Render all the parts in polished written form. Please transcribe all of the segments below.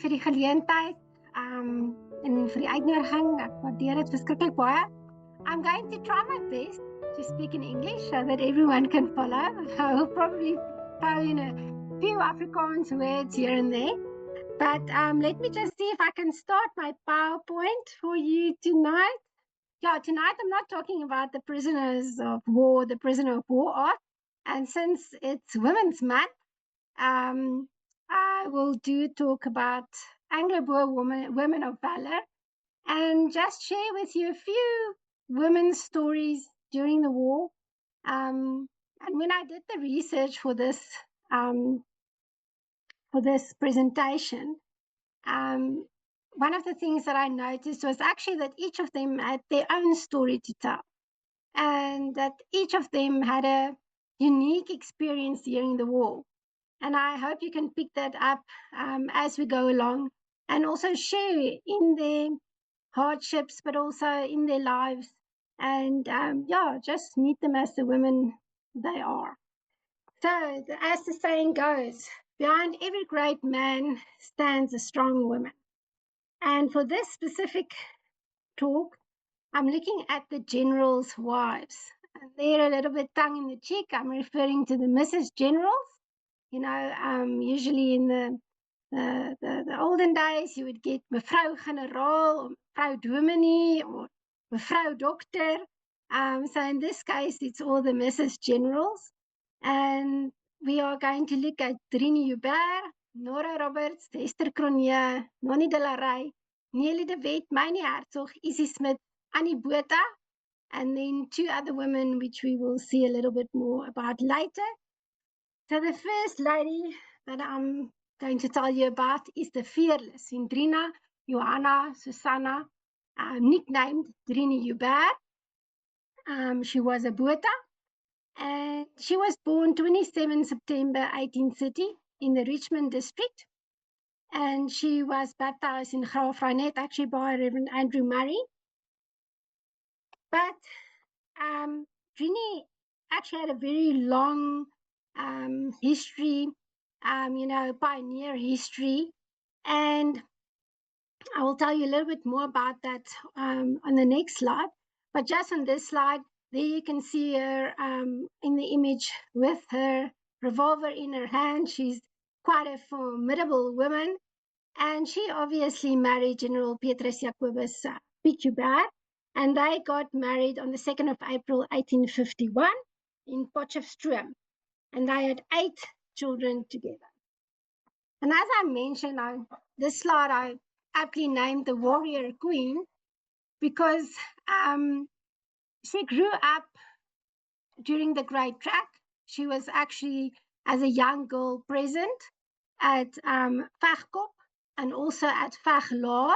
vir die geleentheid en vir die uitnodiging. Ek waardeer dit verskriklik baie. I'm going to try my best to speak in English so that everyone can follow. I will probably throw in a few Afrikaans words here and there. But let me just see if I can start my PowerPoint for you tonight. Yeah, tonight I'm not talking about the prisoners of war, the prisoner of war art. And since it's Women's Month, I will talk about Anglo-Boer women of Valour and just share with you a few women's stories during the war. And when I did the research for this presentation, one of the things that I noticed was actually that each of them had their own story to tell, and that each of them had a unique experience during the war. And I hope you can pick that up as we go along and also share in their hardships, but also in their lives. And yeah, just meet them as the women they are. So, as the saying goes, behind every great man stands a strong woman. And for this specific talk, I'm looking at the generals' wives. And they're a little bit tongue in the cheek. I'm referring to the Mrs. Generals. You know, usually in the olden days, you would get Mevrou Generaal, or Mevrou Dominee, or Mevrou Doctor. So in this case, it's all the Mrs. Generals. And we are going to look at Drienie Joubert, Nora Roberts, Hester Cronje, Nonnie De La Rey, Nellie De Wet, Mynie Hertzog, Isie Smuts, Botha, and then two other women, which we will see a little bit more about later. So the first lady that I'm going to tell you about is the fearless Indrina Johanna Susanna, nicknamed Drienie Joubert. She was a Botha, and she was born 27 September 1830 in the Richmond district, and she was baptized in Greeff actually by Reverend Andrew Murray. But Drienie actually had a very long history, you know, pioneer history, and I will tell you a little bit more about that on the next slide. But just on this slide, there you can see her in the image with her revolver in her hand. She's quite a formidable woman, and she obviously married General Petrus Jacobus Piet Joubert, and they got married on the 2nd of April 1851 in Potchefstroom, and they had 8 children together. And as I mentioned on this slide, I aptly named the Warrior Queen because she grew up during the Great Track. She was actually, as a young girl, present at Vegkop and also at Valour.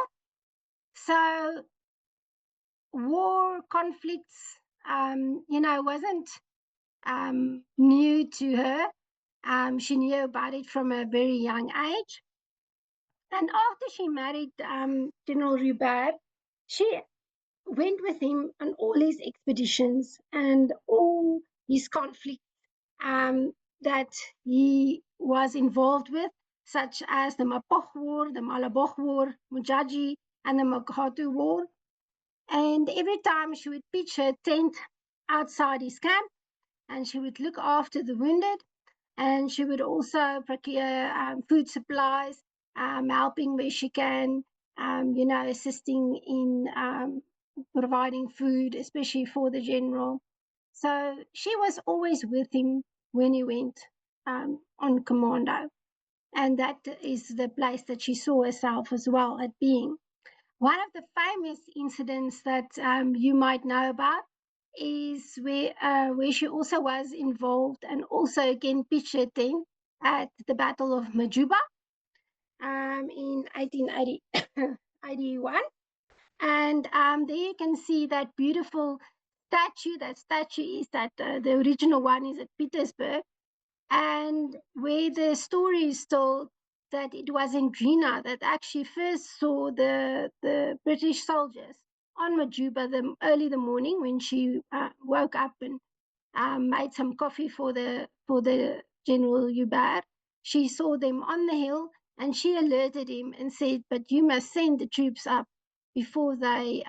So war, conflicts, you know, wasn't new to her. She knew about it from a very young age. And after she married General Joubert, she went with him on all his expeditions and all his conflicts that he was involved with, such as the Mapoch War, the Malaboch War, Mujaji, and the Makatu War. And every time she would pitch her tent outside his camp, and she would look after the wounded, and she would also procure food supplies, helping where she can, you know, assisting in providing food, especially for the general. So she was always with him when he went on commando. And that is the place that she saw herself as well at being. One of the famous incidents that you might know about is where she also was involved and also again pitched her tent at the Battle of Majuba in 1881. And there you can see that beautiful statue. That statue is that the original one is at Pietersburg, and where the story is told that it was Drienie that actually first saw the British soldiers on Majuba early the morning when she woke up and made some coffee for the General Joubert. She saw them on the hill and she alerted him and said, "But you must send the troops up before they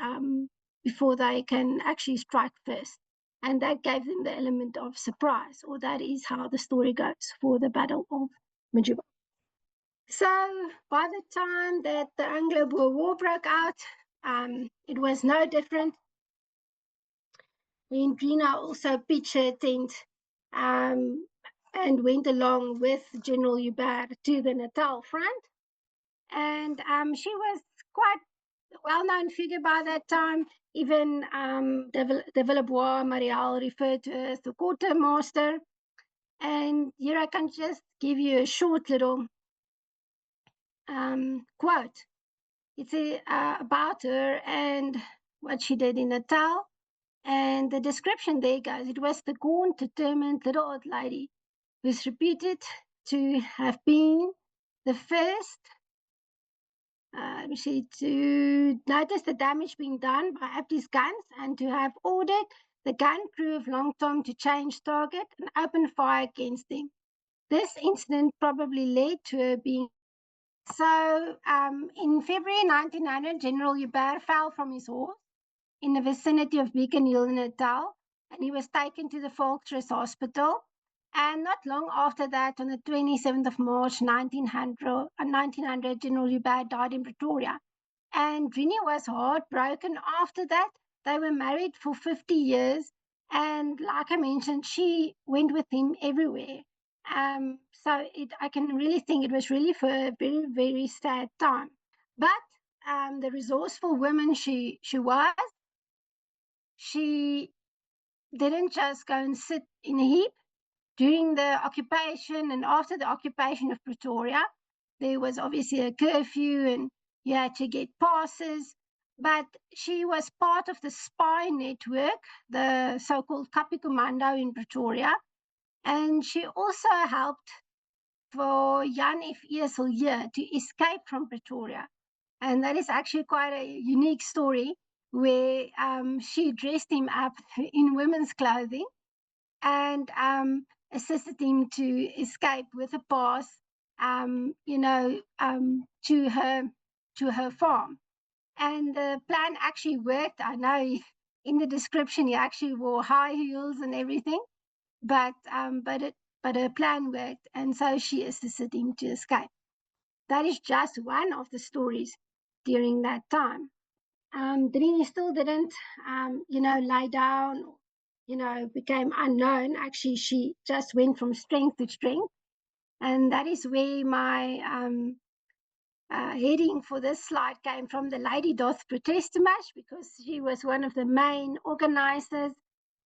can actually strike first." And that gave them the element of surprise, or that is how the story goes for the Battle of Majuba. So by the time that the Anglo-Boer War broke out, it was no different. Drienie also pitched her tent and went along with General Joubert to the Natal front. And she was quite a well-known figure by that time. Even the Valour Marial referred to her as the quartermaster. And here I can just give you a short little quote. It's about her and what she did in Natal. And the description there goes, "It was the gaunt, determined little old lady who's reputed to have been the first to notice the damage being done by Abdi's guns and to have ordered the gun crew of Long Tom to change target and open fire against them. This incident probably led to her being..." So in February 1900, General Joubert fell from his horse in the vicinity of Beacon Hill in Natal, and he was taken to the Fortress Hospital. And not long after that, on the 27th of March 1900, General Joubert died in Pretoria. And Drienie was heartbroken after that. They were married for 50 years. And like I mentioned, she went with him everywhere. So I can really think it was really for a very, very sad time. But the resourceful woman she was, she didn't just go and sit in a heap. During the occupation and after the occupation of Pretoria, there was obviously a curfew and you had to get passes. But she was part of the spy network, the so-called Kapi Commando in Pretoria. And she also helped for Jan F. Eselje to escape from Pretoria. And that is actually quite a unique story where she dressed him up in women's clothing and assisted him to escape with a pass, to her farm. And the plan actually worked. I know in the description he actually wore high heels and everything, but her plan worked, and so she assisted him to escape. That is just one of the stories during that time. Drienie still didn't, lie down, became unknown. Actually, she just went from strength to strength. And that is where my heading for this slide came from. The Lady Doth Protest March, because she was one of the main organizers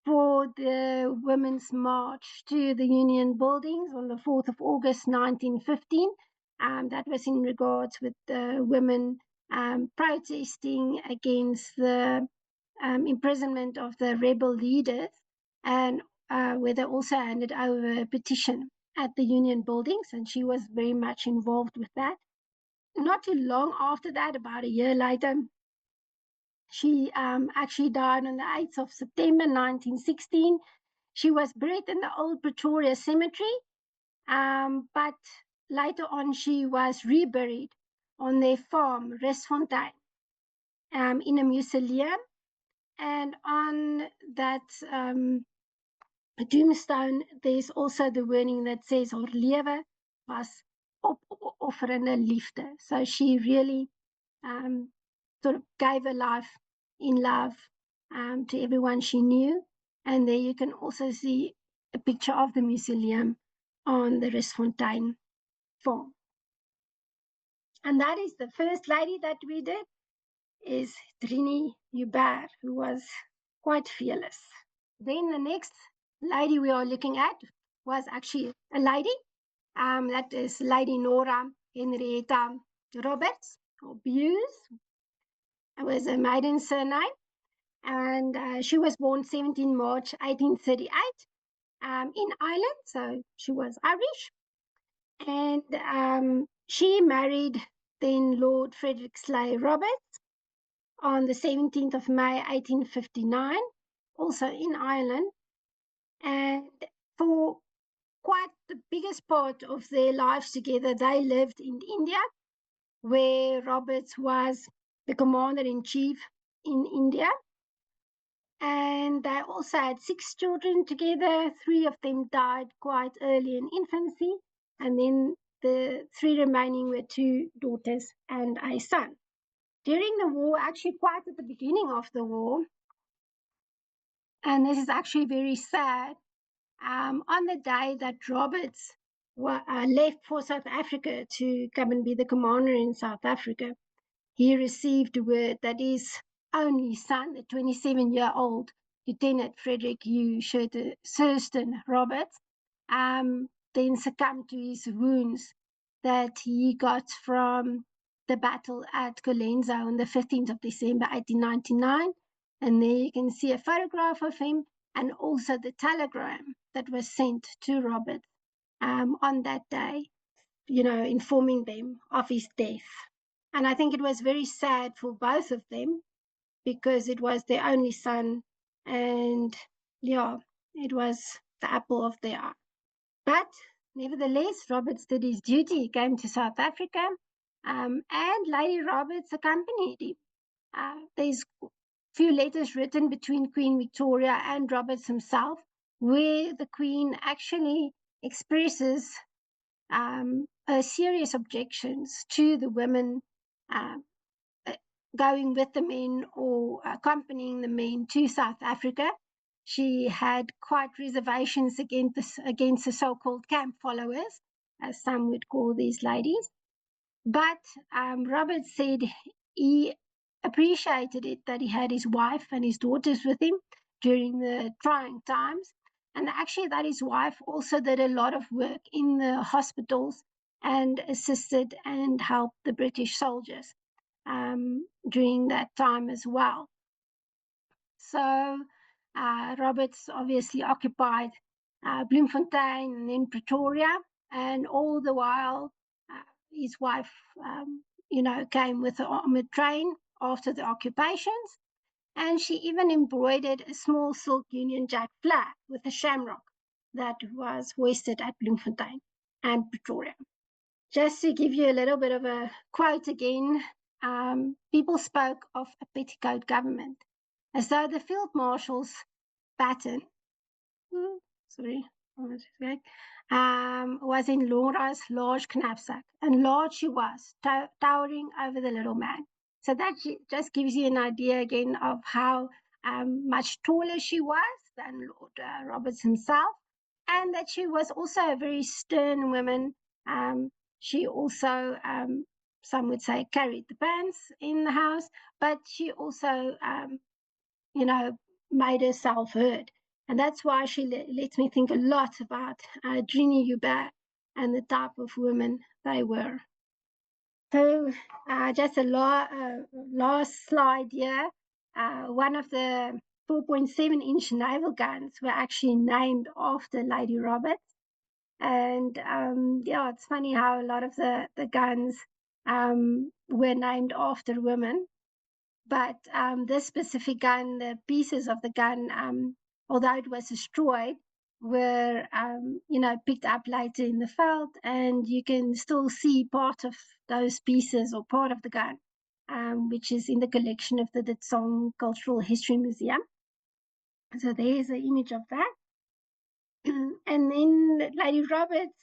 for the Women's March to the Union Buildings on the 4th of August 1915. That was in regards with the women protesting against the imprisonment of the rebel leaders, and where they also handed over a petition at the Union Buildings, and she was very much involved with that. Not too long after that, about a year later, she actually died on the 8th of September 1916. She was buried in the old Pretoria cemetery, but later on she was reburied on their farm, Resfontein, in a mausoleum. And on that tombstone, there's also the wording that says, "Haar lewe was opofferende liefde." So she really sort of gave her life in love to everyone she knew. And there you can also see a picture of the mausoleum on the Resfontein farm. And that is the first lady that we did, is Drienie Joubert, who was quite fearless. Then the next lady we are looking at was actually a lady. That is Lady Nora Henrietta Roberts, or Bews. It was a maiden surname. And she was born 17 March 1838 in Ireland, so she was Irish. And she married then Lord Frederick Slay Roberts on the 17th of May 1859, also in Ireland. And for quite the biggest part of their lives together, they lived in India, where Roberts was the commander-in-chief in India. And they also had 6 children together. 3 of them died quite early in infancy, and then the 3 remaining were 2 daughters and a son. During the war, actually quite at the beginning of the war, and this is actually very sad, on the day that Roberts left for South Africa to come and be the commander in South Africa, he received word that his only son, the 27-year-old Lieutenant Frederick Hugh Shurston Roberts, then succumbed to his wounds that he got from the battle at Colenso on the 15th of December 1899. And there you can see a photograph of him and also the telegram that was sent to Robert on that day, informing them of his death. And I think it was very sad for both of them because it was their only son, and it was the apple of their eye. But nevertheless, Roberts did his duty. He came to South Africa, and Lady Roberts accompanied him. There's few letters written between Queen Victoria and Roberts himself, where the Queen actually expresses a serious objections to the women going with the men or accompanying the men to South Africa. She had quite reservations against the so-called camp followers, as some would call these ladies. But Robert said he appreciated it that he had his wife and his daughters with him during the trying times, and actually that his wife also did a lot of work in the hospitals and assisted and helped the British soldiers during that time as well. So Roberts obviously occupied Bloemfontein and then Pretoria, and all the while his wife came with the armored train after the occupations, and she even embroidered a small silk Union Jack flag with a shamrock that was hoisted at Bloemfontein and Pretoria. Just to give you a little bit of a quote again, people spoke of a petticoat government, as though the Field Marshal's baton, was in Nora's large knapsack, and large she was, towering over the little man. So that just gives you an idea again of how much taller she was than Lord Roberts himself, and that she was also a very stern woman. She also, some would say, carried the pants in the house, but she also, made herself heard. And that's why she lets me think a lot about Drienie Joubert and the type of women they were. So just a last slide here. One of the 4.7-inch naval guns were actually named after Lady Roberts. And it's funny how a lot of the guns were named after women. But this specific gun, the pieces of the gun, although it was destroyed, were picked up later in the field, and you can still see part of those pieces or part of the gun, which is in the collection of the Ditsong Cultural History Museum. So there's an image of that. And then Lady Roberts,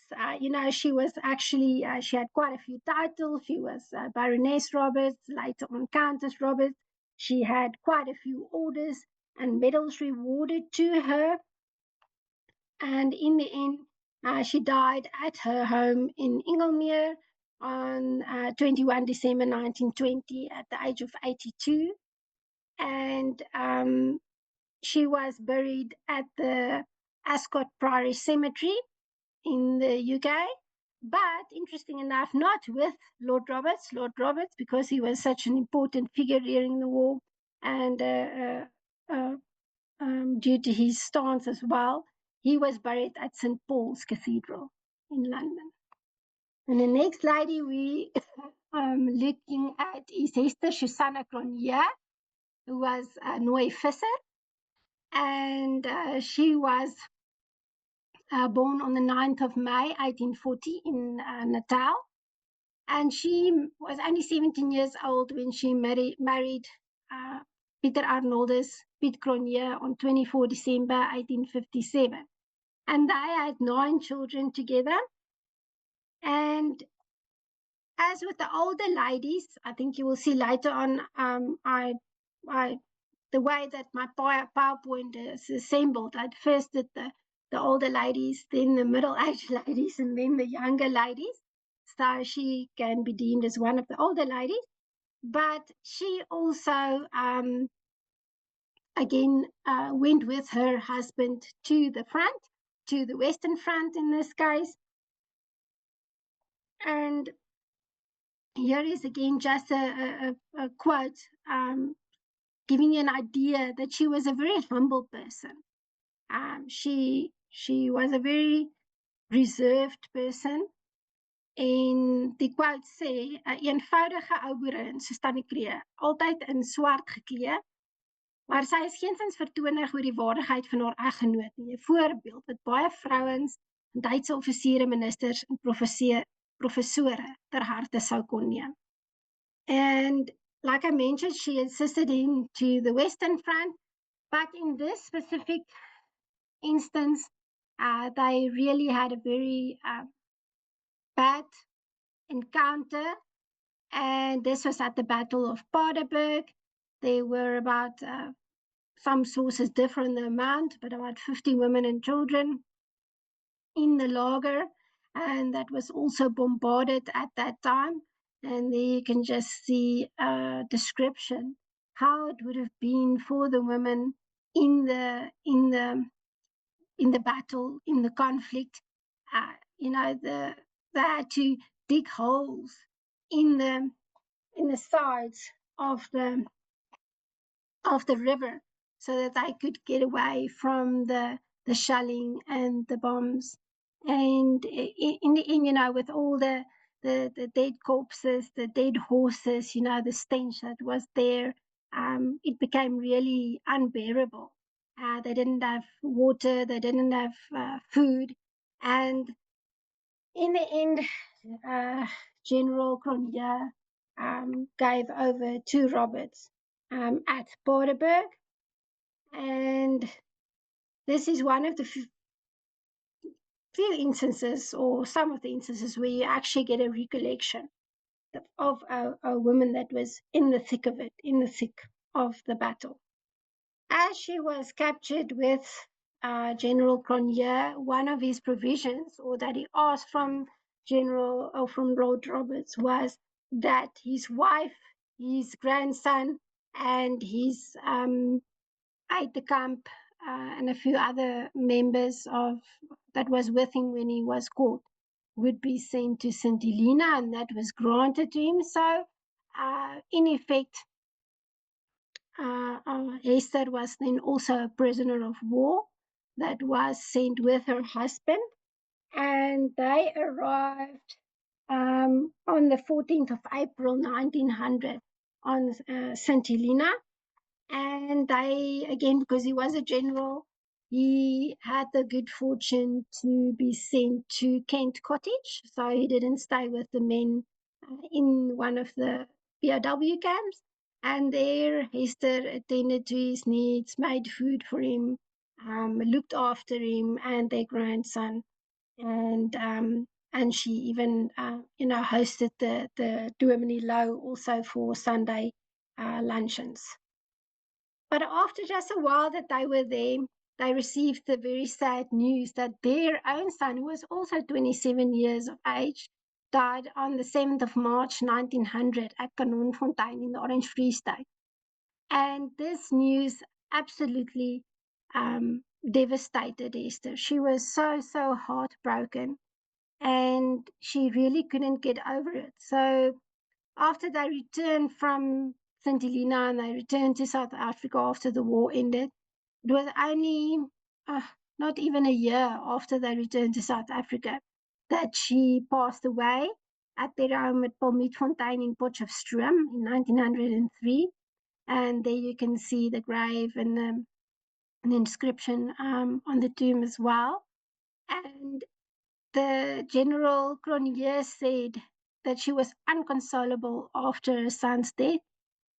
she was actually, she had quite a few titles. She was Baroness Roberts, later on Countess Roberts. She had quite a few orders and medals rewarded to her. And in the end, she died at her home in Inglemuir on 21 December 1920 at the age of 82. And she was buried at the Ascot Priory Cemetery in the UK, but interesting enough, not with Lord Roberts, because he was such an important figure during the war, and due to his stance as well, he was buried at St. Paul's Cathedral in London. And the next lady we looking at is Hester Susanna Cronje, who was Nooi Visser. And she was born on the 9th of May, 1840 in Natal. And she was only 17 years old when she married Pieter Arnoldus Piet Cronje on 24 December 1857. And they had 9 children together. And as with the older ladies, I think you will see later on, the way that my PowerPoint is assembled. I first did the older ladies, then the middle-aged ladies, and then the younger ladies. So she can be deemed as one of the older ladies. But she also, again, went with her husband to the front, to the Western Front in this case. And here is again just a quote, giving you an idea that she was a very humble person. She was a very reserved person. En die quote sê, 'n eenvoudige ou boerin soos Tannie Krige, altyd in swart geklee, maar sy is geensins vertonig oor die waardigheid van haar eggenoot nie. 'n voorbeeld wat baie vrouens, Duitse offisiere, ministers en professore ter harte sou kon neem. And like I mentioned, she assisted into the Western Front, but in this specific instance, they really had a very bad encounter, and this was at the Battle of Paardeberg. There were about, some sources differ in the amount, but about 50 women and children in the lager, and that was also bombarded at that time. And there you can just see a description how it would have been for the women in the battle, in the conflict. They had to dig holes in the sides of the river so that they could get away from the shelling and the bombs. And in the end, with all the dead corpses, the dead horses, the stench that was there, it became really unbearable. They didn't have water, they didn't have food, and in the end, General Cronje gave over to Roberts at Paardeberg, and this is one of the few instances, or some of the instances, where you actually get a recollection of a woman that was in the thick of it, in the thick of the battle. As she was captured with General Cronje, one of his provisions, or that he asked from Lord Roberts, was that his wife, his grandson, and his aide-de-camp and a few other members that was with him when he was caught would be sent to St. Helena, and that was granted to him. So, in effect, Hester was then also a prisoner of war that was sent with her husband, and they arrived on the 14th of April 1900 on St. Helena. And they, again, because he was a general, he had the good fortune to be sent to Kent Cottage, so he didn't stay with the men in one of the POW camps. And there, Hester attended to his needs, made food for him, looked after him and their grandson, and she even, hosted the Dominee Low also for Sunday luncheons. But after just a while that they were there, they received the very sad news that their own son, who was also 27 years of age, died on the 7th of March 1900 at Kanonfontein in the Orange Free State. And this news absolutely devastated Hester. She was so heartbroken, and she really couldn't get over it. So after they returned from St. Helena and they returned to South Africa after the war ended, it was only not even a year after they returned to South Africa that she passed away at their home at Palmietfontein in Potchefstroom in 1903. And there you can see the grave and an inscription on the tomb as well. And the General Cronje said that she was inconsolable after her son's death,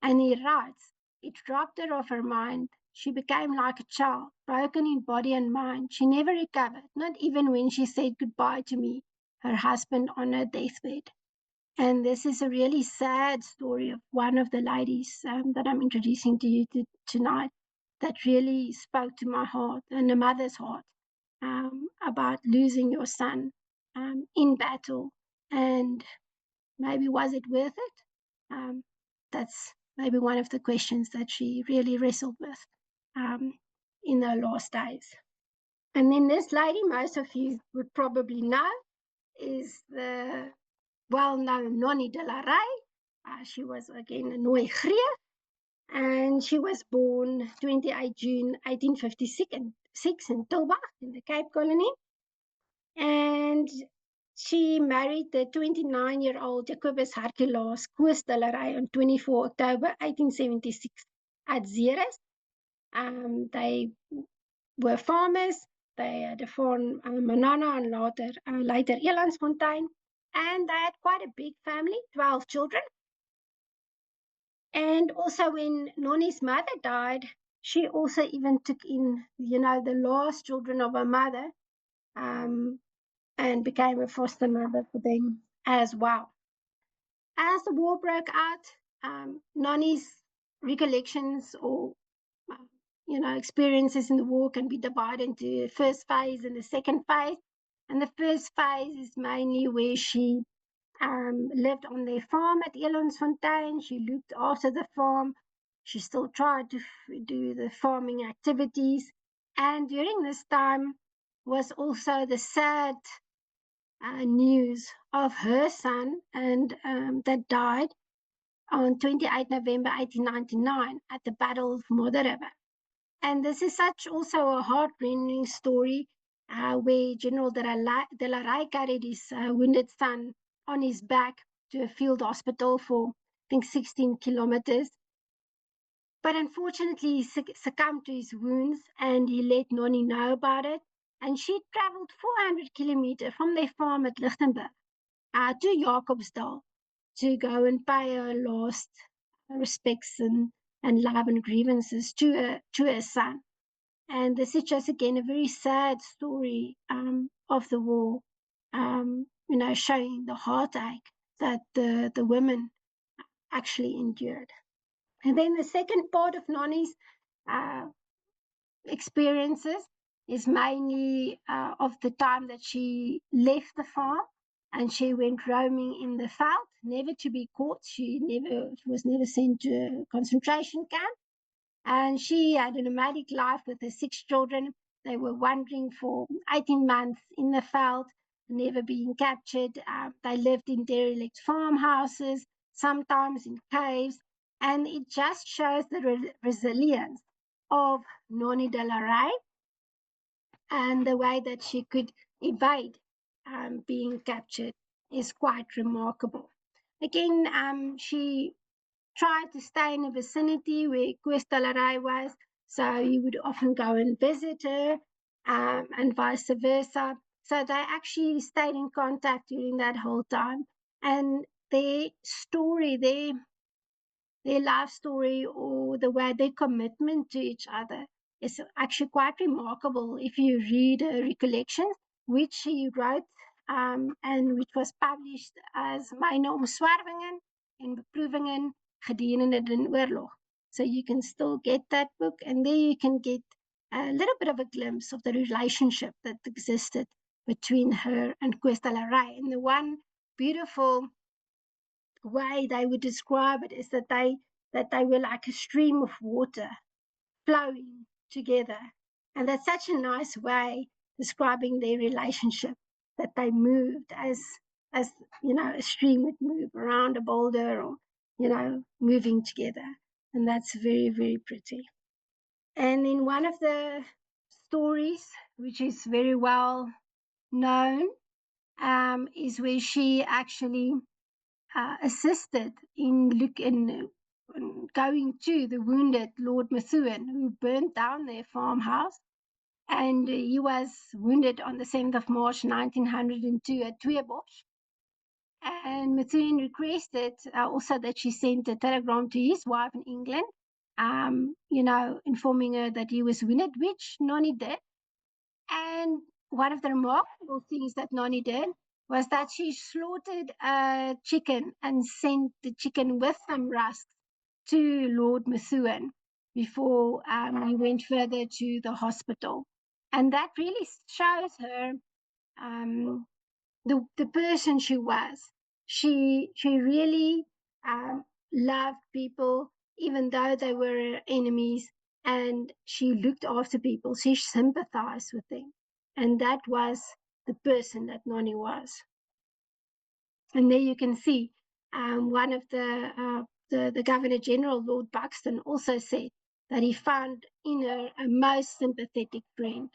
and he writes, "It robbed her of her mind. She became like a child, broken in body and mind. She never recovered, not even when she said goodbye to me, her husband, on her deathbed." And this is a really sad story of one of the ladies that I'm introducing to you tonight that really spoke to my heart and a mother's heart about losing your son in battle. And maybe was it worth it? That's maybe one of the questions that she really wrestled with in her last days. And then this lady, most of you would probably know, is the well-known Nonnie De La Rey. She was again a Nooi Greeff, and she was born 28 June 1856 in Tilbach in the Cape Colony. And she married the 29-year-old Jacobus Herculaas Koos De La Rey on 24 October 1876 at Zeres. They were farmers. They had a farm, Manana, and later Elandsfontein. And they had quite a big family, 12 children. And also when Nonnie's mother died, she also even took in, the last children of her mother and became a foster mother for them as well. As the war broke out, Nonnie's recollections or experiences in the war can be divided into the first phase and the second phase. And the first phase is mainly where she lived on their farm at Elandsfontein. She looked after the farm. She still tried to do the farming activities. And during this time was also the sad news of her son and that died on 28 November 1899 at the Battle of Modderriver. And this is such also a heart-rending story where General De La Rey carried his wounded son on his back to a field hospital for, I think, 16 kilometers. But unfortunately, he succumbed to his wounds and he let Nonnie know about it. And she traveled 400 kilometers from their farm at Lichtenburg to Jacobsdal to go and pay her last respects and love and grievances to her son. And this is just, again, a very sad story of the war, showing the heartache that the women actually endured. And then the second part of Nonnie's experiences is mainly of the time that she left the farm and she went roaming in the veld, never to be caught. She was never sent to a concentration camp. And she had a nomadic life with her 6 children. They were wandering for 18 months in the veld, never being captured. They lived in derelict farmhouses, sometimes in caves. And it just shows the resilience of Nonnie De La Rey and the way that she could evade being captured is quite remarkable. Again, she tried to stay in the vicinity where Koos De La Rey was, so he would often go and visit her, and vice versa. So they actually stayed in contact during that whole time. And their story, their life story, or the way their commitment to each other is actually quite remarkable if you read her recollections, which he wrote and which was published as Myne Omswervingen en Beproevingen gedurende den oorlog. So you can still get that book, and there you can get a little bit of a glimpse of the relationship that existed between her and Koos De La Rey. And the one beautiful way they would describe it is that they were like a stream of water flowing together. And that's such a nice way describing their relationship, that they moved as a stream would move around a boulder, or moving together. And that's very, very pretty. And in one of the stories, which is very well known, is where she actually assisted in going to the wounded Lord Methuen, who burnt down their farmhouse. and he was wounded on the 7th of March 1902 at Tweebosch. And Methuen requested also that she sent a telegram to his wife in England, informing her that he was wounded, which Nonnie did. And one of the remarkable things that Nonnie did was that she slaughtered a chicken and sent the chicken with some rusk to Lord Methuen before he went further to the hospital. And that really shows her the person she was. She really loved people, even though they were her enemies, and she looked after people. She sympathized with them, and that was the person that Nonnie was. And there you can see one of the Governor General, Lord Buxton, also said that he found in her a most sympathetic friend.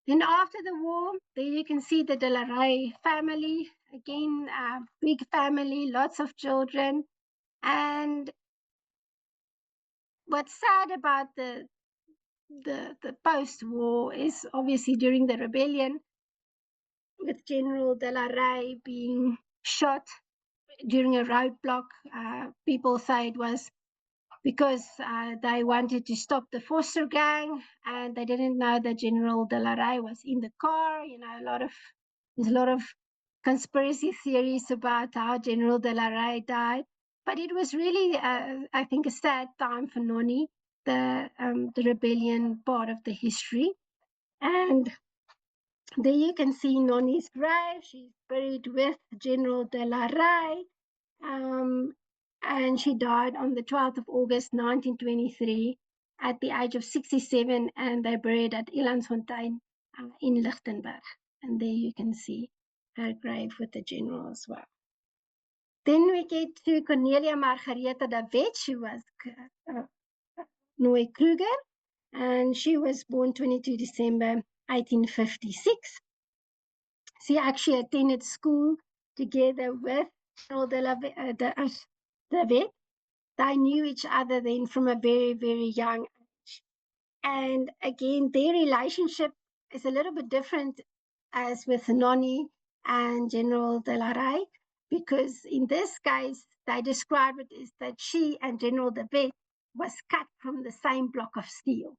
Then after the war, there you can see the De La Rey family, again, big family, lots of children. And what's sad about the post-war is obviously during the rebellion, with General De La Rey being shot during a roadblock. People say it was because they wanted to stop the Visser gang, and they didn't know that General De La Rey was in the car. There's a lot of conspiracy theories about how General De La Rey died, but it was really, I think, a sad time for Nonnie, the rebellion part of the history. And there you can see Nonnie's grave. She's buried with General De La Rey. And she died on the 12th of August 1923 at the age of 67, and they buried at Elandsfontein in Lichtenberg. And there you can see her grave with the general as well. Then we get to Cornelia Margaretha De Wet. She was Nooi Kruger, and she was born 22 December 1856. She actually attended school together with De Wet. They knew each other then from a very, very young age. And again, their relationship is a little bit different as with Nonnie and General De La Rey, because in this case, they describe it as that she and General De Wet was cut from the same block of steel.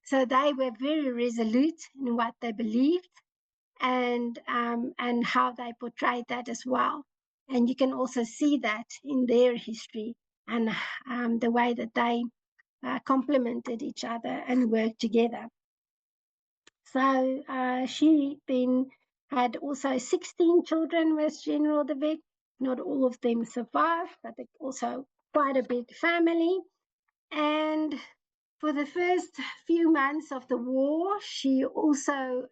So they were very resolute in what they believed, and how they portrayed that as well. And you can also see that in their history and the way that they complemented each other and worked together. So she then had also 16 children with General De Wet. Not all of them survived, but also quite a big family. And for the first few months of the war, she also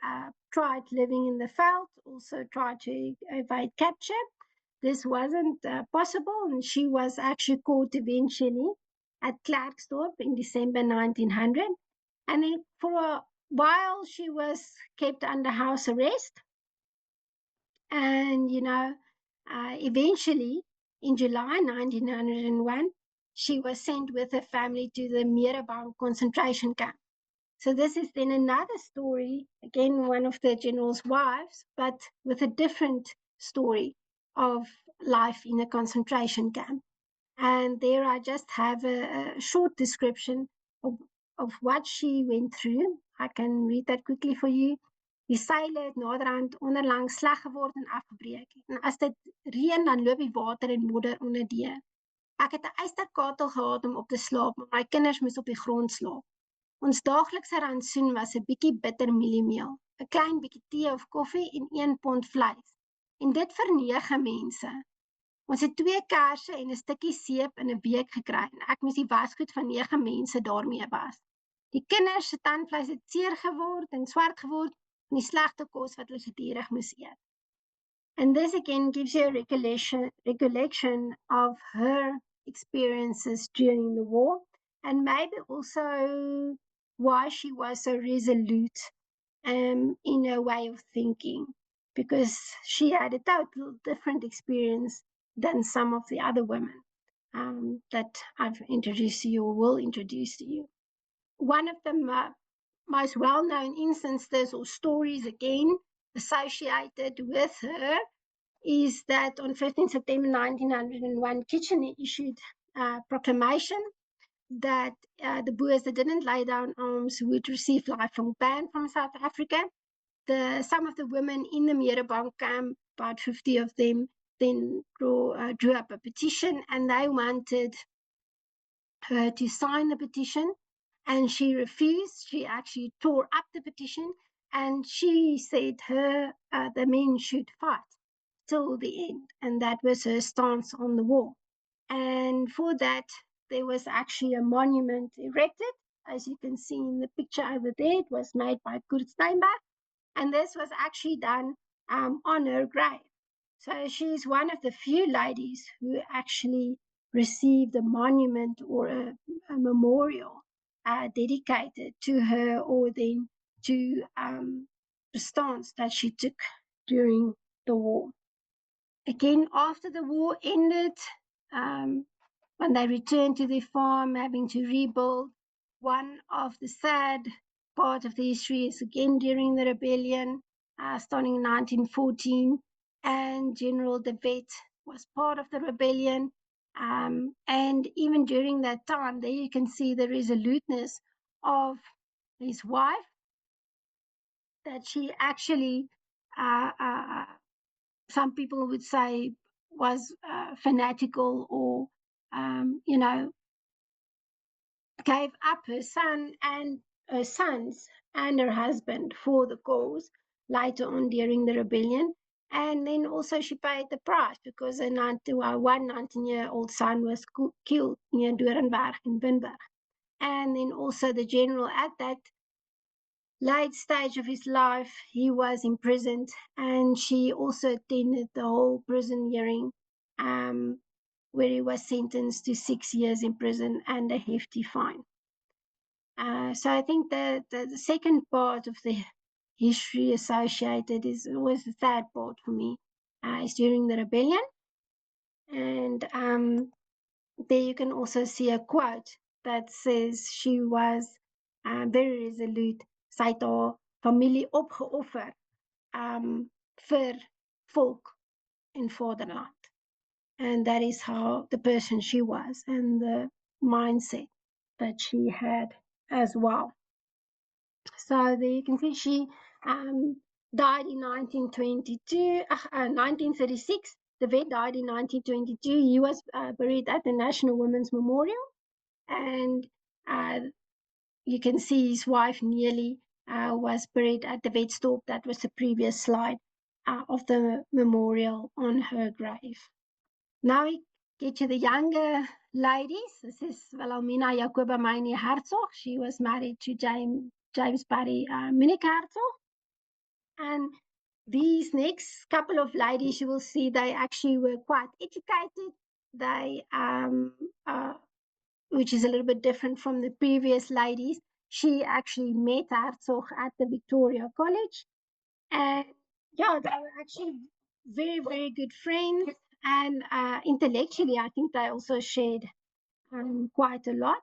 tried living in the veld, also tried to evade capture. This wasn't possible, and she was actually caught eventually at Klerksdorp in December 1900. And then for a while, she was kept under house arrest. And, eventually, in July 1901, she was sent with her family to the Meerebank concentration camp. So this is then another story, again, one of the general's wives, but with a different story of life in a concentration camp. And there I just have a short description of what she went through. I can read that quickly for you. Die seile het naderhand onderlang sleg geword en afgebreek. En as dit reën, dan loop die water en modder onder deur. Ek het 'n ysterkatel gehad om op te slaap, maar my kinders moes op die grond slaap. Ons daaglikse rantsoen was 'n bietjie bitter mieliemeel, 'n klein bietjie tee of koffie en 1 pond vleis. En dit vir 9 mense. Ons het 2 kersse en 'n stukkie seep in 'n week gekry en ek moes die wasgoed van 9 mense daarmee was. Die kinders se tandvleis het seer geword en swart geword van die slegte kos wat hulle gedurig moes eet. And this again gives you a recollection of her experiences during the war, and maybe also why she was so resolute in her way of thinking, because she had a total different experience than some of the other women that I've introduced to you or will introduce to you. One of the most well-known instances or stories, again, associated with her is that on 15 September 1901, Kitchener issued a proclamation that the Boers that didn't lay down arms would receive lifelong ban from South Africa. Some of the women in the Merebank camp, about 50 of them, then drew up a petition, and they wanted her to sign the petition, and she refused. She actually tore up the petition, and she said the men should fight till the end, and that was her stance on the war. And for that, there was actually a monument erected. As you can see in the picture over there, it was made by Kurt Steinbach, and this was actually done on her grave. So she's one of the few ladies who actually received a monument or a memorial dedicated to her, or then to the stance that she took during the war. Again, after the war ended, when they returned to their farm, having to rebuild, one of the sad part of the history is again during the rebellion, starting in 1914, and General De Wet was part of the rebellion. And even during that time, there you can see the resoluteness of his wife, that she actually, some people would say, was fanatical, or, gave up her son and her sons and her husband for the cause later on during the rebellion. And then also she paid the price, because one 19-year-old son was killed near Doornberg in Winburg. And then also the general, at that late stage of his life, he was imprisoned, and she also attended the whole prison hearing, where he was sentenced to 6 years in prison and a hefty fine. So I think the second part of the history associated is always the sad part for me, is during the rebellion. And there you can also see a quote that says she was very resolute. Sy het haar familie opgeoffer vir volk en vaderland. And that is how the person she was, and the mindset that she had as well. So there you can see she died in 1936. De Wet died in 1922. He was buried at the National Women's Memorial. And you can see his wife, Nellie, was buried at the Wetstorp. That was the previous slide of the memorial on her grave. Now we get to the younger ladies. This is Wilhelmina Jacoba Mynie Hertzog. She was married to James Barry Minnick Hertzog. And these next couple of ladies, you will see they actually were quite educated. They, which is a little bit different from the previous ladies. She actually met Hertzog at the Victoria College. And yeah, they were actually very, very good friends. And intellectually, I think they also shared quite a lot.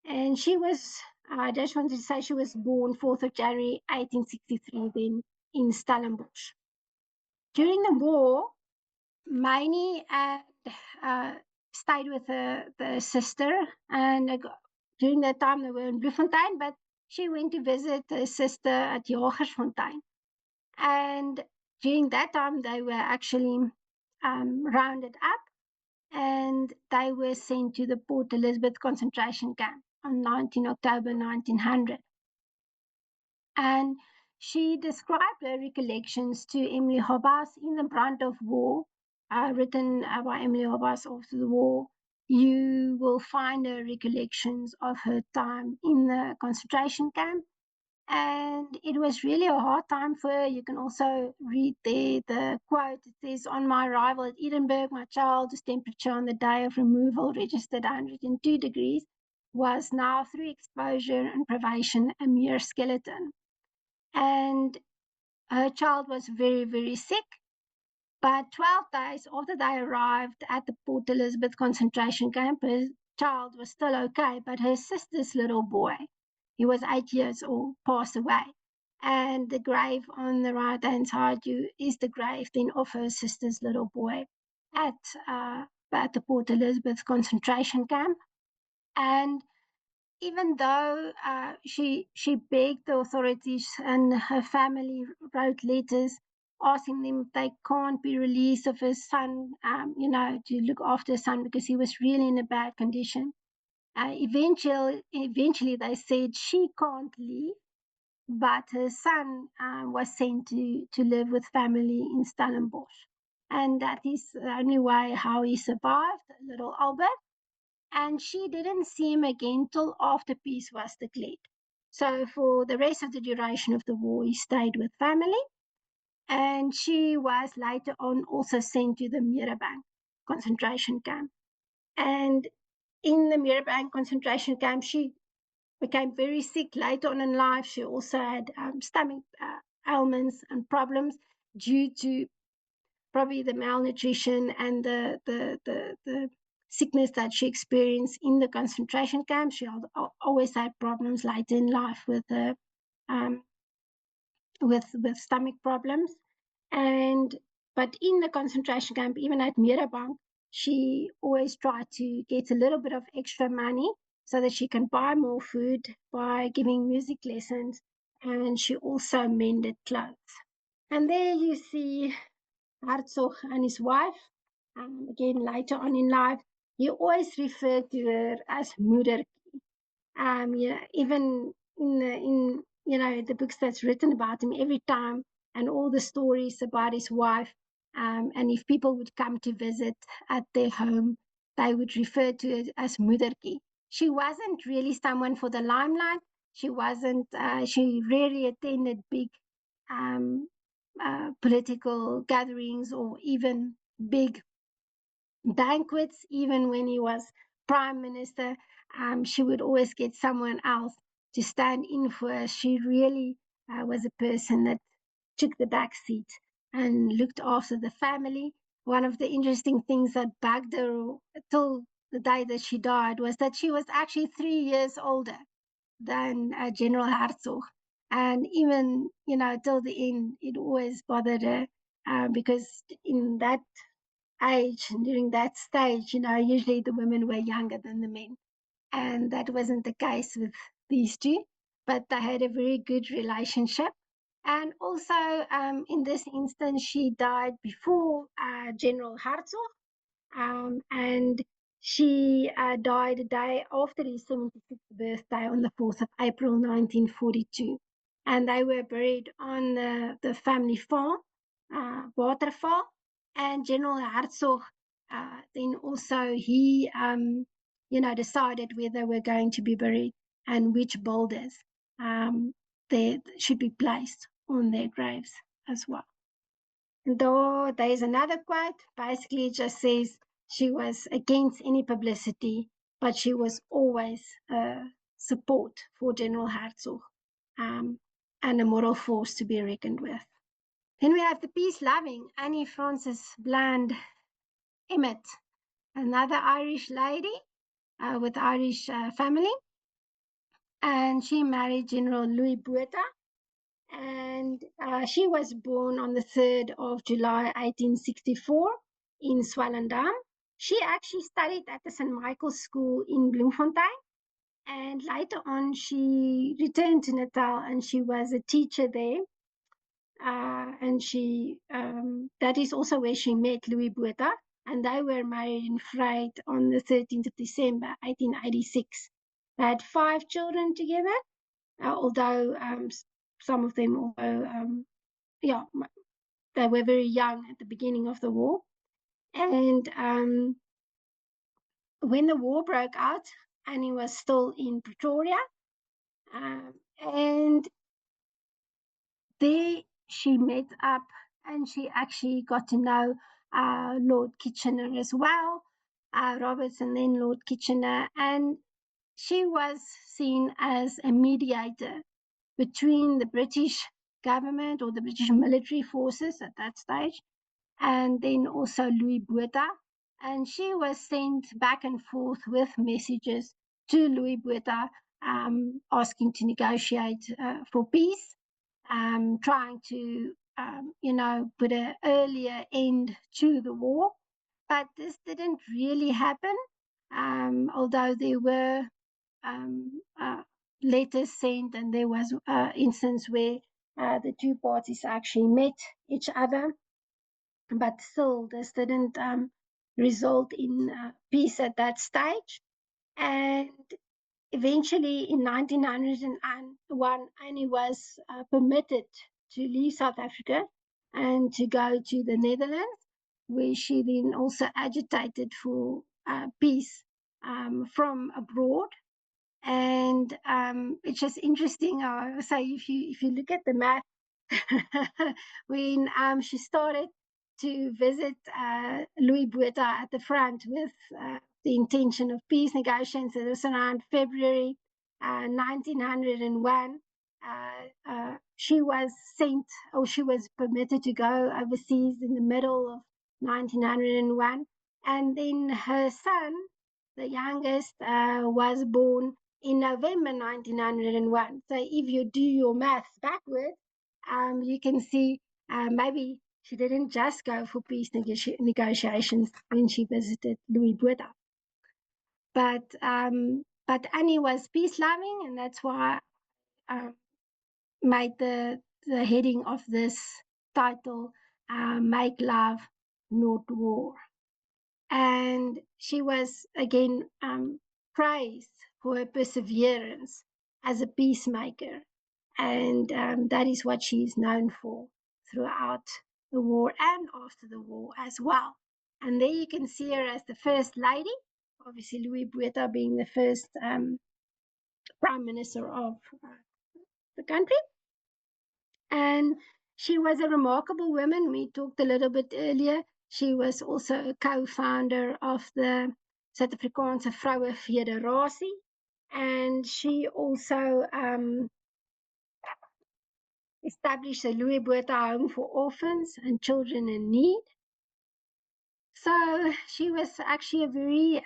And she was, I just wanted to say, she was born 4th of January 1863 then in Stellenbosch. During the war, Mynie stayed with the sister, and during that time they were in Bloemfontein, but she went to visit her sister at Jagersfontein. And during that time they were actually rounded up, and they were sent to the Port Elizabeth concentration camp on 19 October 1900. And she described her recollections to Emily Hobbs in The Brunt of War, written by Emily Hobbs after the war. You will find her recollections of her time in the concentration camp. And it was really a hard time for her. You can also read there the quote. It says, "On my arrival at Edinburgh, my child's temperature on the day of removal, registered 102 degrees, was now, through exposure and privation, a mere skeleton." And her child was very, very sick. But 12 days after they arrived at the Port Elizabeth concentration camp, her child was still okay, but her sister's little boy, he was 8 years old, passed away. And the grave on the right-hand side is the grave then of her sister's little boy at the Port Elizabeth concentration camp. And even though she begged the authorities, and her family wrote letters asking them if they can't be released of her son, to look after her son, because he was really in a bad condition. Eventually they said she can't leave, but her son was sent to live with family in Stellenbosch. And that is the only way how he survived, little Albert. And she didn't see him again till after peace was declared. So for the rest of the duration of the war, he stayed with family. And she was later on also sent to the Merebank concentration camp. And in the Merebank concentration camp, she became very sick later on in life. She also had stomach ailments and problems due to probably the malnutrition and the sickness that she experienced in the concentration camp. She always had problems later in life with stomach problems. But in the concentration camp, even at Merebank, she always tried to get a little bit of extra money so that she can buy more food by giving music lessons, and she also mended clothes. And there you see Hertzog and his wife. Again, later on in life, he always referred to her as Moeder. Even in the books that's written about him every time, and all the stories about his wife. And if people would come to visit at their home, they would refer to it as Moedertjie. She wasn't really someone for the limelight. She wasn't. She rarely attended big political gatherings or even big banquets. Even when he was prime minister, she would always get someone else to stand in for her. She really was a person that took the back seat and looked after the family. One of the interesting things that bugged her till the day that she died was that she was actually 3 years older than General Hertzog. And even, till the end, it always bothered her because in that age, during that stage, usually the women were younger than the men. And that wasn't the case with these two, but they had a very good relationship. And also, in this instance, she died before General Hertzog, and she died a day after his 76th birthday on the 4th of April 1942. And they were buried on the family farm, Waterval. And General Hertzog, then also he, decided where they were going to be buried and which boulders they should be placed on their graves as well. Though there is another quote, basically it just says she was against any publicity, but she was always support for General Hertzog, and a moral force to be reckoned with. Then we have the peace-loving Annie Frances Bland Emmett, another Irish lady with Irish family, and she married General Louis Botha. And she was born on the 3rd of July 1864 in Swellendam. She actually studied at the St. Michael's School in Bloemfontein, and later on she returned to Natal and she was a teacher there. And she that is also where she met Louis Botha, and they were married in Vryheid on the 13th of December 1886. They had 5 children together, although some of them also, they were very young at the beginning of the war. And when the war broke out, Annie was still in Pretoria, and there she met up and she actually got to know Lord Kitchener as well, Roberts and then Lord Kitchener, and she was seen as a mediator between the British government or the British military forces at that stage, and then also Louis Botha. And she was sent back and forth with messages to Louis Botha asking to negotiate for peace, trying to, put an earlier end to the war. But this didn't really happen, although there were letters sent, and there was an instance where the two parties actually met each other. But still, this didn't result in peace at that stage. And eventually, in 1901, Annie was permitted to leave South Africa and to go to the Netherlands, where she then also agitated for peace from abroad. And it's just interesting. I say, if you look at the map, when she started to visit Louis Botha at the front with the intention of peace negotiations, it was around February 1901. She was sent, or she was permitted to go overseas in the middle of 1901, and then her son, the youngest, was born in November 1901. So if you do your maths backwards, you can see maybe she didn't just go for peace negotiations when she visited Louis Botha. But Annie was peace loving, and that's why I made the heading of this title, Make Love, Not War. And she was again praised for her perseverance as a peacemaker, and that is what she is known for throughout the war and after the war as well. And there you can see her as the first lady, obviously Louis Botha being the first prime minister of the country. And she was a remarkable woman. We talked a little bit earlier. She was also a co-founder of the Suid-Afrikaanse Vroue Federasie, and she also established the Louis Botha Home for Orphans and Children in Need. So she was actually a very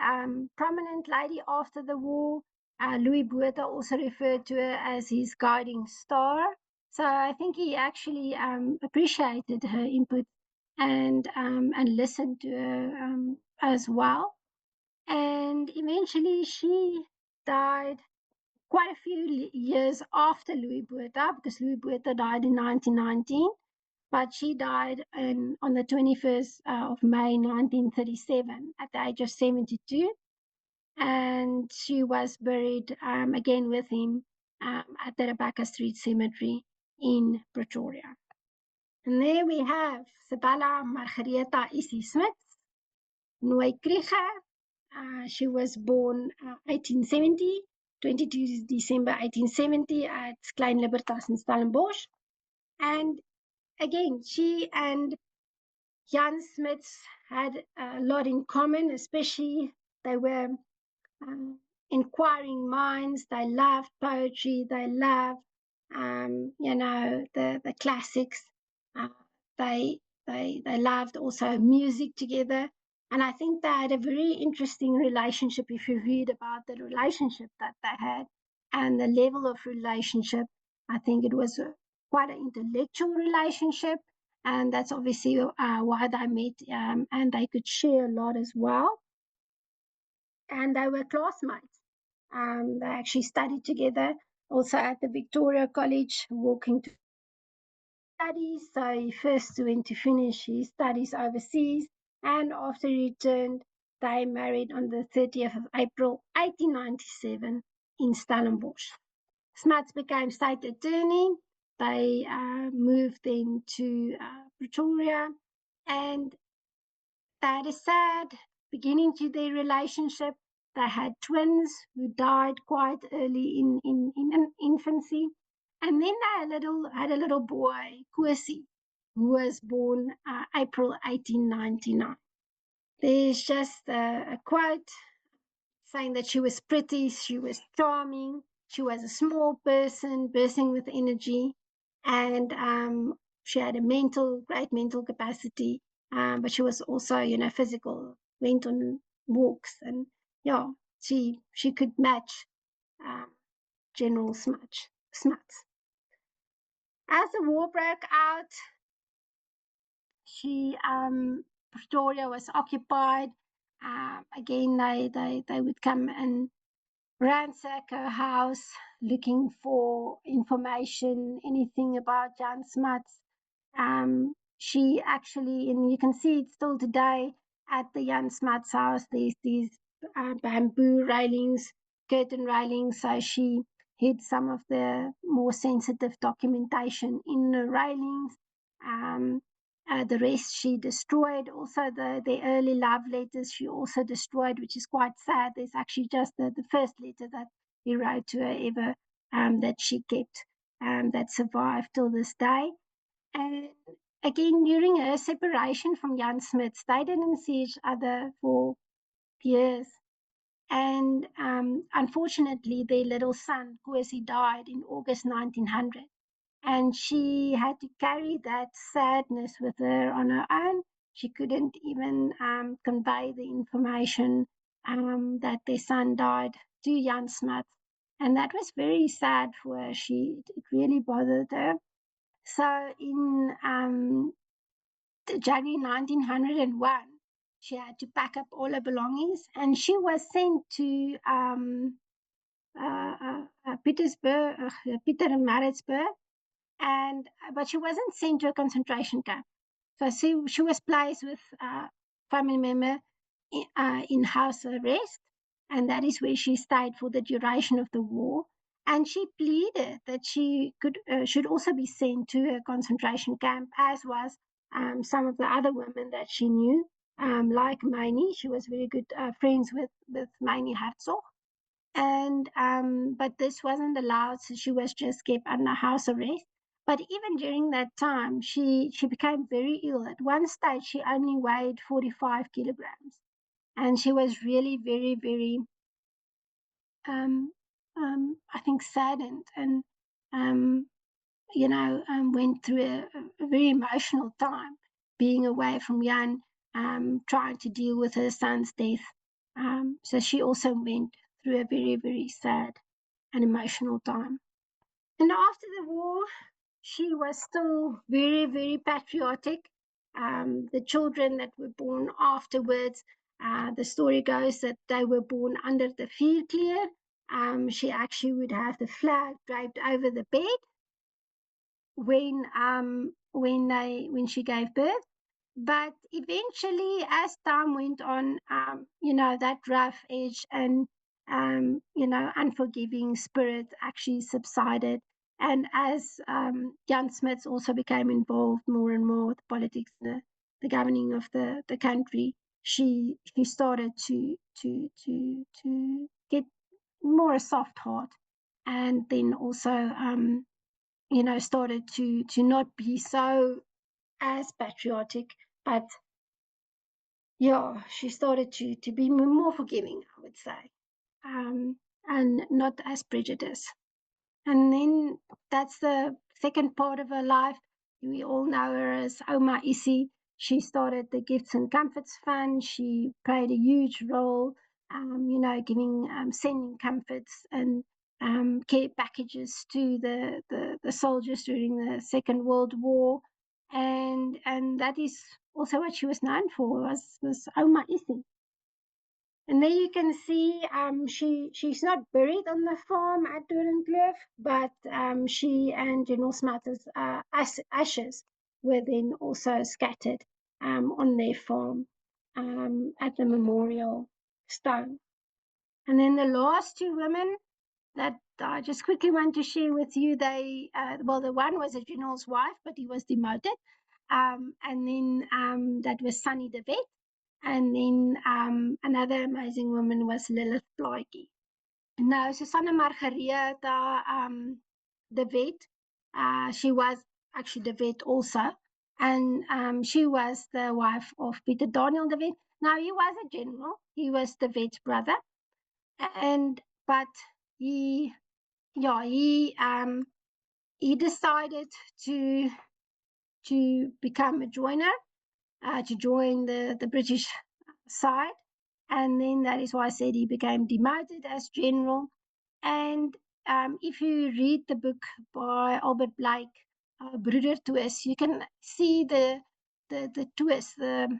prominent lady after the war. Louis Botha also referred to her as his guiding star. So I think he actually appreciated her input and listened to her as well. And eventually she died quite a few years after Louis Botha, because Louis Botha died in 1919. But she died on the 21st of May 1937 at the age of 72. And she was buried again with him at the Rebecca Street Cemetery in Pretoria. And there we have Sabella Margaretha Isie Smuts, Nooi Krige. She was born 1870, 22 December 1870 at Klein Libertas in Stellenbosch. And again, she and Jan Smuts had a lot in common, especially they were inquiring minds. They loved poetry. They loved, the classics. They loved also music together. And I think they had a very interesting relationship. If you read about the relationship that they had and the level of relationship, I think it was quite an intellectual relationship. And that's obviously why they met, and they could share a lot as well. And they were classmates. They actually studied together, also at the Victoria College, walking to studies. So he first went to finish his studies overseas, and after he returned, they married on the 30th of April 1897 in Stellenbosch. Smuts became state attorney. They moved then to Pretoria, and they had a sad beginning to their relationship. They had twins who died quite early in infancy. And then they had a little boy, Kosi, who was born April 1899. There's just a quote saying that she was pretty, she was charming, she was a small person, bursting with energy, and she had a great mental capacity, but she was also, physical, went on walks, and she could match General Smuts. As the war broke out, Pretoria was occupied. Again, they would come and ransack her house looking for information, anything about Jan Smuts. She actually, and you can see it still today at the Jan Smuts house, there's these bamboo railings, curtain railings, so she hid some of the more sensitive documentation in the railings. The rest she destroyed. Also, the early love letters she also destroyed, which is quite sad. There's actually just the first letter that he wrote to her ever that she kept, that survived till this day. And again, during her separation from Jan Smuts, they didn't see each other for years. And unfortunately, their little son, Kosi, died in August 1900. And she had to carry that sadness with her on her own. She couldn't even convey the information that their son died to Jan Smuts. And that was very sad for her. It really bothered her. So in January 1901, she had to pack up all her belongings, and she was sent to Pietermaritzburg, but she wasn't sent to a concentration camp. So she was placed with a family member in house arrest, and that is where she stayed for the duration of the war. And she pleaded that she should also be sent to a concentration camp, as was some of the other women that she knew, like Mynie. She was very good friends with Mynie Hertzog. And but this wasn't allowed, so she was just kept under house arrest. But even during that time, she became very ill. At one stage, she only weighed 45 kilograms, and she was really very, very, I think, saddened, and went through a very emotional time, being away from Jan, trying to deal with her son's death. So she also went through a very, very sad and emotional time. And after the war, she was still very, very patriotic. The children that were born afterwards, the story goes that they were born under the vuurkleer. She actually would have the flag draped over the bed when she gave birth. But eventually, as time went on, that rough edge and unforgiving spirit actually subsided. And as Jan Smuts also became involved more and more with politics, the governing of the country, she started to get more a soft heart, and then also started to not be so as patriotic, but yeah, she started to be more forgiving, I would say, and not as prejudiced. And then that's the second part of her life. We all know her as Oma Isie. She started the Gifts and Comforts Fund. She played a huge role, giving, sending comforts and care packages to the soldiers during the Second World War. And that is also what she was known for, was Oma Isie. And there you can see she's not buried on the farm at Doornkleef, but she and General Smuts' ashes were then also scattered on their farm at the memorial stone. And then the last two women that I just quickly want to share with you, the one was a general's wife, but he was demoted. And then that was Sannie De Wet. And then another amazing woman was Lilith Plaatje. Now, Susanna Margaretha De Wet, she was actually De Wet also. And she was the wife of Pieter Daniel De Wet. Now, he was a general. He was De Wet's brother. But he decided to become a joiner, to join the British side, and then that is why I said he became demoted as general. And if you read the book by Albert Blake, Broeder Twist, you can see the twist, the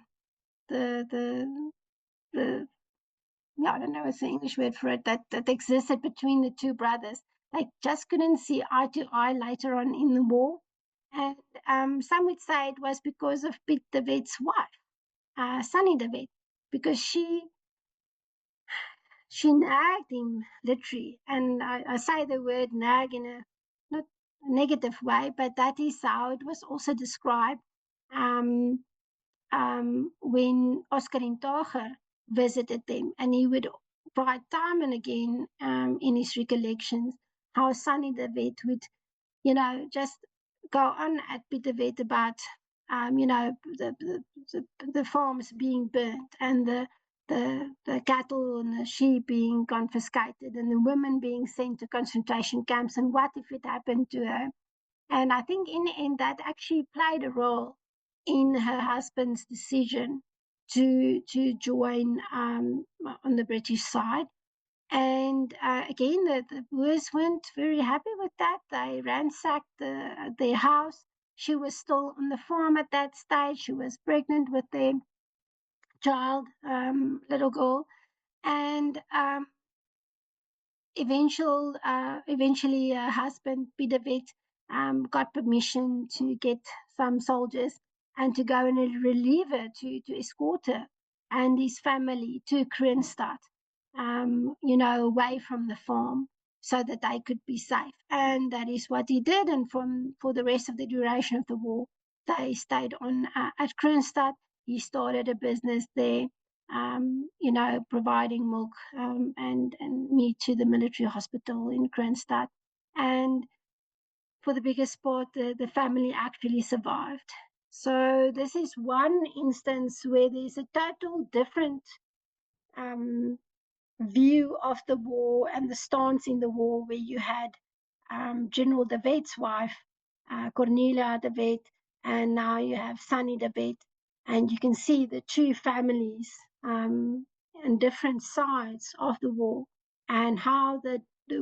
yeah, I don't know what's the English word for it, that existed between the two brothers. They just couldn't see eye to eye later on in the war. And some would say it was because of Piet De Wet's wife, Sannie De Wet, because she nagged him literally. And I say the word nag in a not a negative way, but that is how it was also described when Oscar Intager visited them, and he would write time and again in his recollections how Sannie De Wet would, just go on at Piet De Wet about, the farms being burnt and the cattle and the sheep being confiscated and the women being sent to concentration camps, and what if it happened to her. And I think in the end that actually played a role in her husband's decision to join on the British side. And again, the Boers weren't very happy with that. They ransacked their house. She was still on the farm at that stage. She was pregnant with their child, little girl. And eventually, her husband, Piet De Wet, got permission to get some soldiers and to go and relieve her, to escort her and his family to Kroonstad, away from the farm so that they could be safe. And that is what he did. And for the rest of the duration of the war, they stayed on at Kroonstad. He started a business there, providing milk and meat to the military hospital in Kroonstad. And for the biggest part, the family actually survived. So this is one instance where there's a total different view of the war and the stance in the war, where you had General De Wet's wife, Cornelia De Wet, and now you have Sannie De Wet, and you can see the two families and different sides of the war, and how the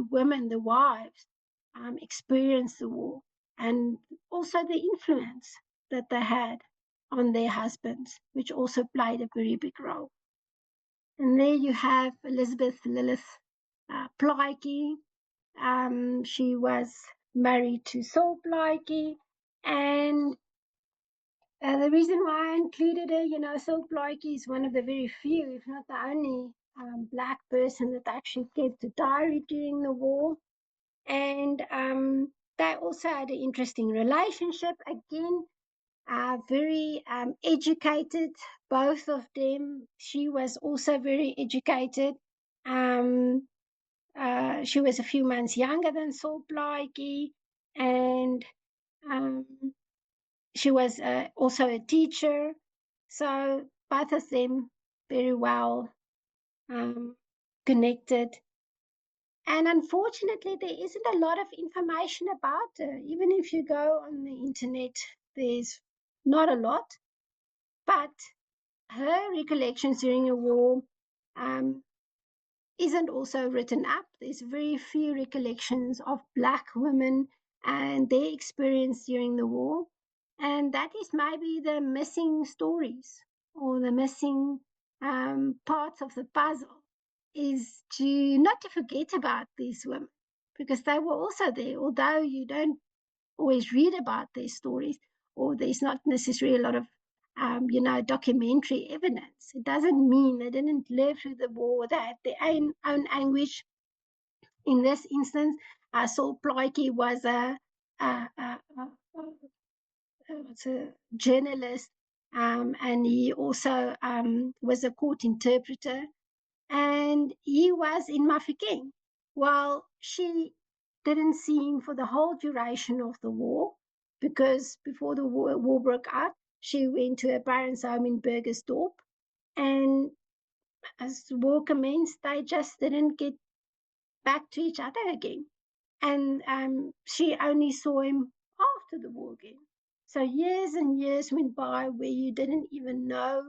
women, the wives, experienced the war, and also the influence that they had on their husbands, which also played a very big role. And there you have Elizabeth Lilith Plaatje. She was married to Saul Plaatje, and the reason why I included her, Saul Plaatje is one of the very few, if not the only, black person that actually kept a diary during the war. And they also had an interesting relationship. Again, very educated, both of them. She was also very educated. She was a few months younger than Saul Plaatje, and she was also a teacher. So both of them very well connected. And unfortunately, there isn't a lot of information about her. Even if you go on the internet, there's not a lot. But her recollections during the war isn't also written up. There's very few recollections of Black women and their experience during the war. And that is maybe the missing stories, or the missing parts of the puzzle, is to not to forget about these women, because they were also there, although you don't always read about their stories, or there's not necessarily a lot of documentary evidence. It doesn't mean they didn't live through the war. They had their own anguish. In this instance, Saul Plaatje was a journalist, and he also was a court interpreter, and he was in Mafeking. While she didn't see him for the whole duration of the war, because before the war broke out, she went to her parents' home in Burgersdorp, and as the war commenced, they just didn't get back to each other again. And she only saw him after the war again. So years and years went by where you didn't even know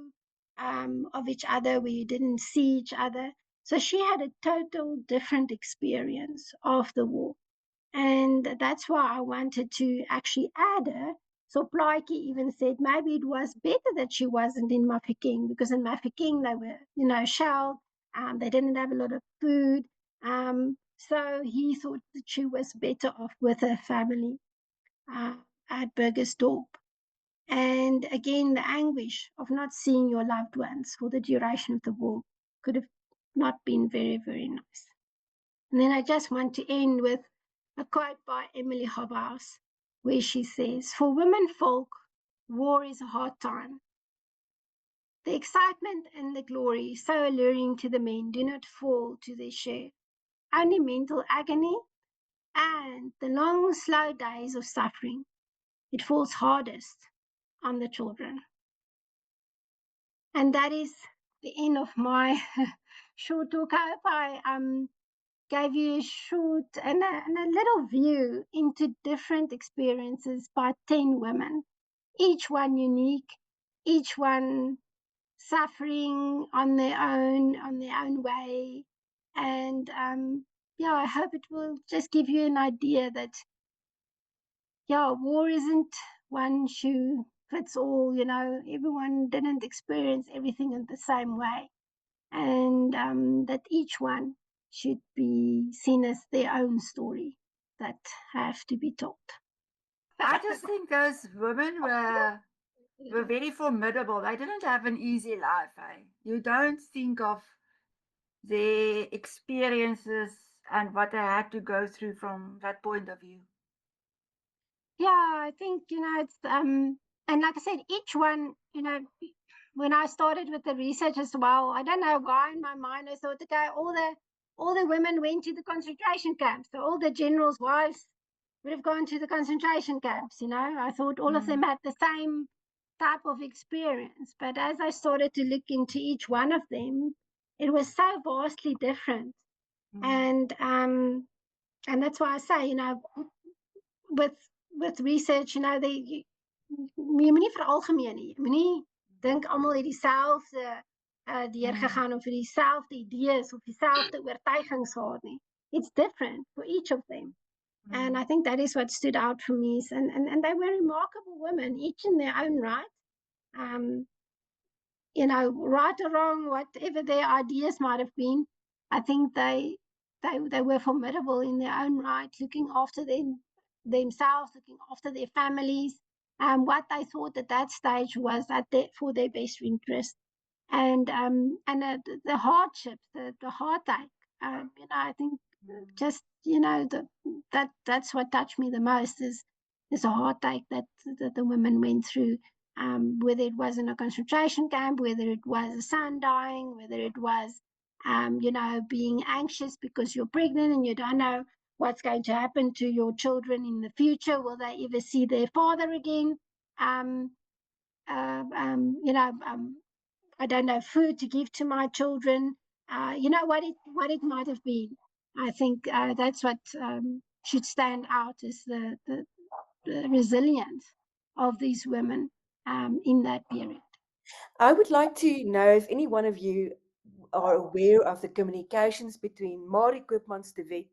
of each other, where you didn't see each other. So she had a total different experience of the war. And that's why I wanted to actually add her. So Plaatje even said maybe it was better that she wasn't in Mafeking, because in Mafeking they were, shelled. They didn't have a lot of food. So he thought that she was better off with her family at Burgersdorp. And again, the anguish of not seeing your loved ones for the duration of the war could have not been very, very nice. And then I just want to end with a quote by Emily Hobhouse, where she says, "For women folk, war is a hard time. The excitement and the glory, so alluring to the men, do not fall to their share. Only mental agony and the long, slow days of suffering. It falls hardest on the children." And that is the end of my short talk. I hope I gave you a short and a little view into different experiences by 10 women, each one unique, each one suffering on their own way. And I hope it will just give you an idea that, war isn't one shoe fits all, everyone didn't experience everything in the same way. And that each one should be seen as their own story that have to be told. I just think those women were very formidable. They didn't have an easy life. Eh? You don't think of their experiences and what they had to go through from that point of view. Yeah, I think, it's and like I said, each one, when I started with the research as well, I don't know why in my mind I thought, okay, all the women went to the concentration camps, so all the generals' wives would have gone to the concentration camps. I thought all of them had the same type of experience, but as I started to look into each one of them, it was so vastly different. And that's why I say, with research, jy moet nie veralgemeen nie. Jy moet nie dink almal het dieselfde deurgegaan of vir dieselfde idees of dieselfde oortuigings gehad nie. It's different for each of them. And I think that is what stood out for me. And they were remarkable women, each in their own right. Right or wrong, whatever their ideas might have been, I think they were formidable in their own right, looking after themselves, looking after their families, what they thought at that stage was for their best interest, and the hardships, the heartache. I think just that's what touched me the most is a heartache that the women went through, whether it was in a concentration camp, whether it was a son dying, whether it was being anxious because you're pregnant and you don't know what's going to happen to your children in the future. Will they ever see their father again? um, I don't know, food to give to my children. What it might have been. I think that's what should stand out is the resilience of these women in that period. I would like to know if any one of you are aware of the communications between Marie Koopmans de Wet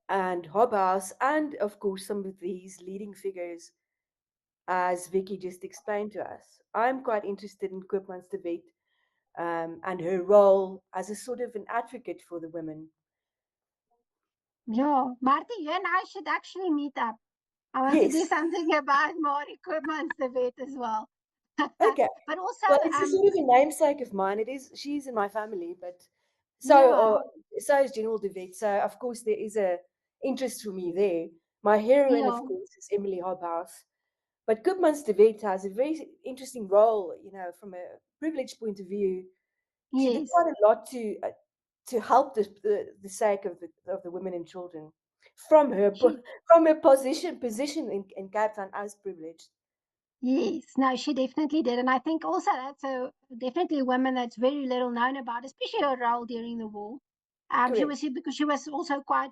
and Hobhouse, and of course some of these leading figures, as Vicky just explained to us. I'm quite interested in Koopmans de Wet and her role as a sort of an advocate for the women. Yeah, Marty, you and I should actually meet up. I want to do Yes. something about Marie Koopmans de Wet as well. Okay. But also, Well, it's a sort of a namesake of mine. She's in my family, but yeah, so is General de Wet. So of course there is a interest for me there. My heroine, yeah, of course, is Emily Hobhouse. But Koopmans de Wet has a very interesting role, from a privileged point of view. She did yes. quite a lot to help the sake of the women and children from her She from her position in Cape Town as privileged. Yes, no, she definitely did. And I think also that's definitely a woman that's very little known about, especially her role during the war. Correct. Because she was also quite,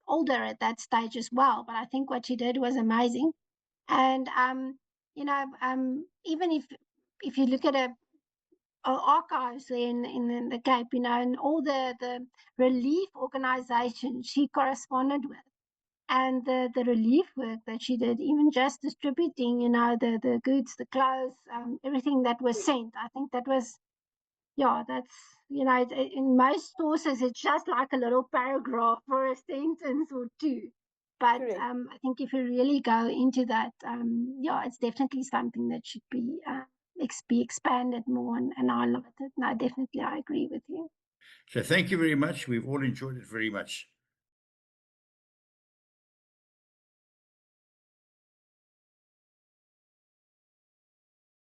older at that stage as well. But I think what she did was amazing. And, even if you look at her archives there in the Cape, you know, and all the relief organizations she corresponded with. And the relief work that she did, even just distributing, you know, the goods, the clothes, everything that was sent. I think that was, yeah, that's, you know, in most sources, it's just like a little paragraph or a sentence or two. But Correct. I think if you really go into that, yeah, it's definitely something that should be expanded more and highlighted. No, definitely, I agree with you. So thank you very much. We've all enjoyed it very much.